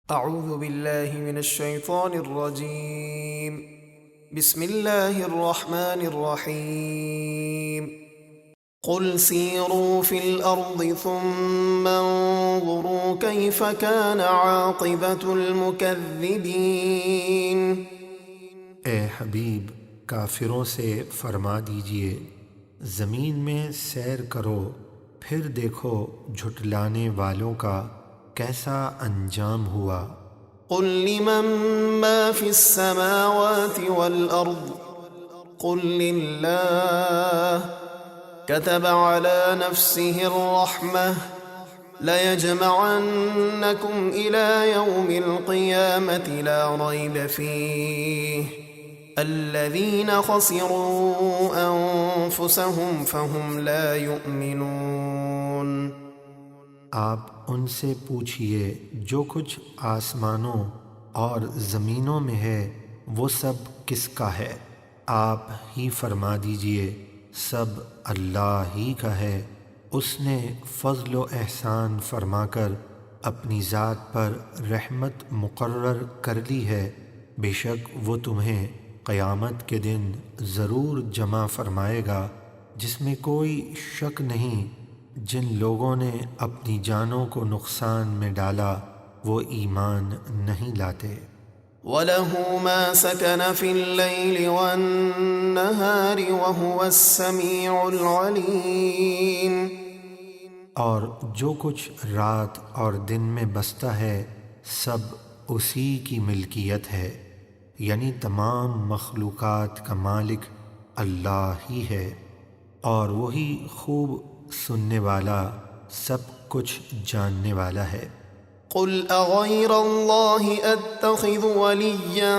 اعوذ باللہ من الشیطان الرجیم بسم اللہ الرحمن الرحیم قل سیروا فی الارض ثم انظروا کیف کان عاقبۃ المکذبین۔ اے حبیب، کافروں سے فرما دیجئے زمین میں سیر کرو، پھر دیکھو جھٹلانے والوں کا کیسا انجام ہوا۔ قل لمن ما فی السماوات والارض قل للہ كتب على نفسه الرحمة ليجمعنكم إلى يوم القيامة لا ريب فيه الذين خسروا أنفسهم فهم لا يؤمنون۔ آپ ان سے پوچھئے جو کچھ آسمانوں اور زمینوں میں ہے وہ سب کس کا ہے؟ آپ ہی فرما دیجئے سب اللہ ہی کا ہے، اس نے فضل و احسان فرما کر اپنی ذات پر رحمت مقرر کر لی ہے، بے شک وہ تمہیں قیامت کے دن ضرور جمع فرمائے گا جس میں کوئی شک نہیں۔ جن لوگوں نے اپنی جانوں کو نقصان میں ڈالا وہ ایمان نہیں لاتے۔ وَلَهُ مَا سَكَنَ فِي اللَّيْلِ وَالنَّهَارِ وَهُوَ السَّمِيعُ الْعَلِيمُ۔ اور جو کچھ رات اور دن میں بستا ہے سب اسی کی ملکیت ہے، یعنی تمام مخلوقات کا مالک اللہ ہی ہے، اور وہی خوب سننے والا سب کچھ جاننے والا ہے۔ قل اغیر اللہ اتخذ ولیا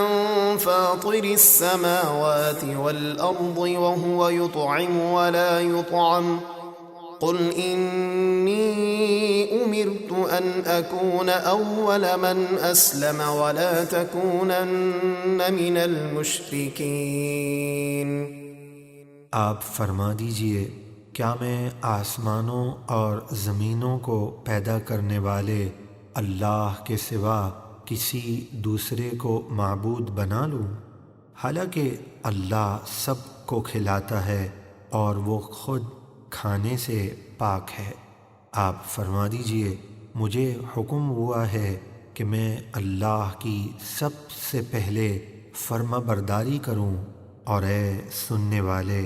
فاطر السماوات والارض وهو يطعم ولا يطعم قل انی امرت ان اکون اول من اسلم ولا تکونن من المشرکین۔ آپ فرما دیجئے کیا میں آسمانوں اور زمینوں کو پیدا کرنے والے اللہ کے سوا کسی دوسرے کو معبود بنا لوں؟ حالانکہ اللہ سب کو کھلاتا ہے اور وہ خود کھانے سے پاک ہے۔ آپ فرما دیجئے مجھے حکم ہوا ہے کہ میں اللہ کی سب سے پہلے فرما برداری کروں، اور اے سننے والے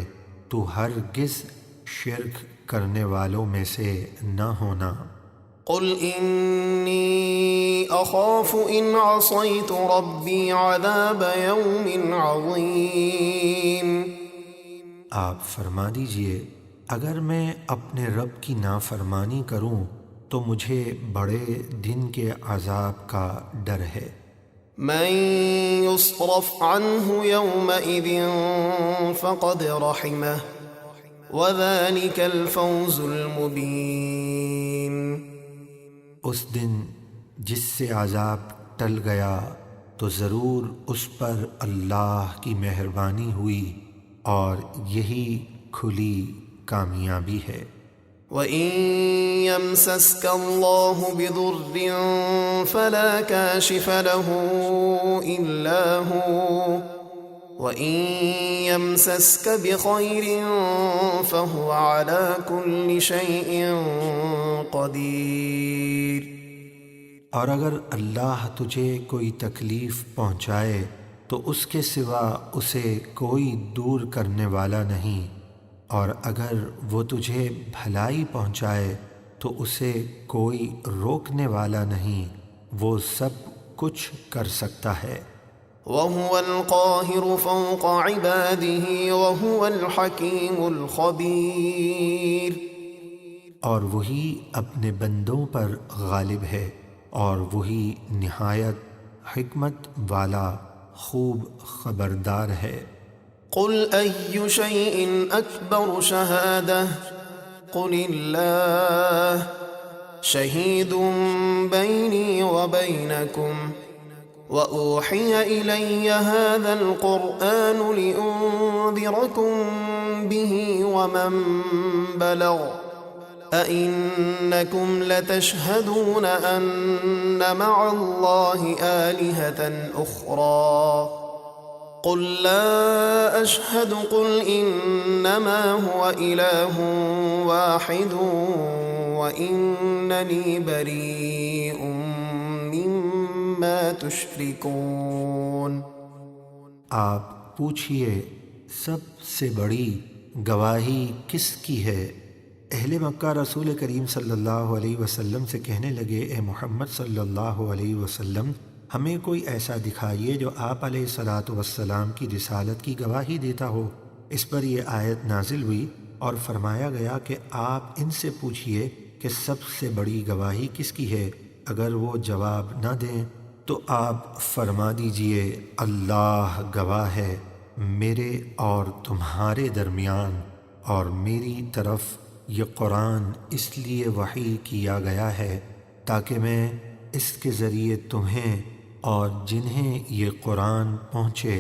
تو ہرگز شرک کرنے والوں میں سے نہ ہونا۔ قل انی اخاف ان عصیت ربی عذاب یوم عظیم۔ آپ فرما دیجئے اگر میں اپنے رب کی نافرمانی کروں تو مجھے بڑے دن کے عذاب کا ڈر ہے۔ من یصرف عنہ یومئذ فقد رحمہ وَذَلِكَ الْفَوْزُ الْمُبِينُ۔ اس دن جس سے عذاب ٹل گیا تو ضرور اس پر اللہ کی مہربانی ہوئی، اور یہی کھلی کامیابی ہے۔ وَإِن يَمْسَسْكَ اللَّهُ بِضُرٍّ فَلَا كَاشِفَ لَهُ إِلَّا هُوَ وَإِن يَمْسَسْكَ بِخَيْرٍ فَهُوَ عَلَى كُلِّ شَيْءٍ قَدِيرٌ۔ اور اگر اللہ تجھے کوئی تکلیف پہنچائے تو اس کے سوا اسے کوئی دور کرنے والا نہیں، اور اگر وہ تجھے بھلائی پہنچائے تو اسے کوئی روکنے والا نہیں، وہ سب کچھ کر سکتا ہے۔ وَهُوَ الْقَاهِرُ فَوْقَ عِبَادِهِ وَهُوَ الْحَكِيمُ الْخَبِيرُ۔ اور وہی اپنے بندوں پر غالب ہے، اور وہی نہایت حکمت والا خوب خبردار ہے۔ قُلْ أَيُّ شَيْءٍ أَكْبَرُ شَهَادَةً قُلِ اللَّهُ شَهِيدٌ بَيْنِي وَبَيْنَكُمْ وَأُوحِيَ إِلَيَّ هَذَا الْقُرْآنُ لِأُنذِرَكُم بِهِ وَمَن بَلَغَ أَإِنَّكُمْ لَتَشْهَدُونَ أَنَّ مَعَ اللَّهِ آلِهَةً أُخْرَى قُلْ لَا أَشْهَدُ قُلْ إِنَّمَا هُوَ إِلَٰهٌ وَاحِدٌ وَإِنَّنِي بَرِيءٌ مِّمَّا تُشْرِكُونَ۔ آپ پوچھئے سب سے بڑی گواہی کس کی ہے؟ اہل مکہ رسول کریم صلی اللہ علیہ وسلم سے کہنے لگے، اے محمد صلی اللہ علیہ وسلم، ہمیں کوئی ایسا دکھائیے جو آپ علیہ الصلاۃ والسلام کی رسالت کی گواہی دیتا ہو۔ اس پر یہ آیت نازل ہوئی اور فرمایا گیا کہ آپ ان سے پوچھئے کہ سب سے بڑی گواہی کس کی ہے۔ اگر وہ جواب نہ دیں تو آپ فرما دیجئے اللہ گواہ ہے میرے اور تمہارے درمیان، اور میری طرف یہ قرآن اس لیے وحی کیا گیا ہے تاکہ میں اس کے ذریعے تمہیں اور جنہیں یہ قرآن پہنچے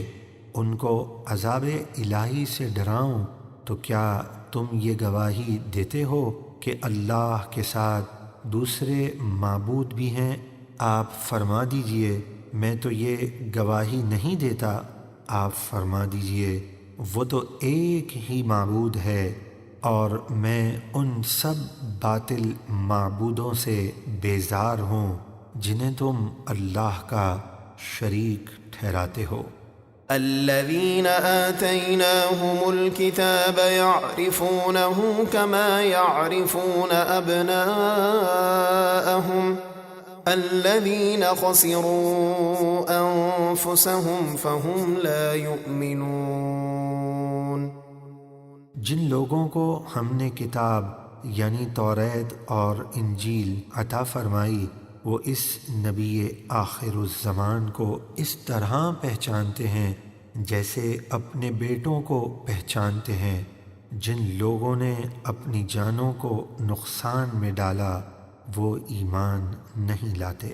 ان کو عذاب الہی سے ڈراؤں۔ تو کیا تم یہ گواہی دیتے ہو کہ اللہ کے ساتھ دوسرے معبود بھی ہیں؟ آپ فرما دیجئے میں تو یہ گواہی نہیں دیتا۔ آپ فرما دیجئے وہ تو ایک ہی معبود ہے، اور میں ان سب باطل معبودوں سے بیزار ہوں جنہیں تم اللہ کا شریک ٹھہراتے ہو۔ الذين آتيناهم الكتاب يعرفونه كما يعرفون أبناءهم الذين خسروا أنفسهم فهم لا يؤمنون۔ جن لوگوں کو ہم نے کتاب یعنی توریت اور انجیل عطا فرمائی وہ اس نبی آخر الزمان کو اس طرح پہچانتے ہیں جیسے اپنے بیٹوں کو پہچانتے ہیں۔ جن لوگوں نے اپنی جانوں کو نقصان میں ڈالا وہ ایمان نہیں لاتے۔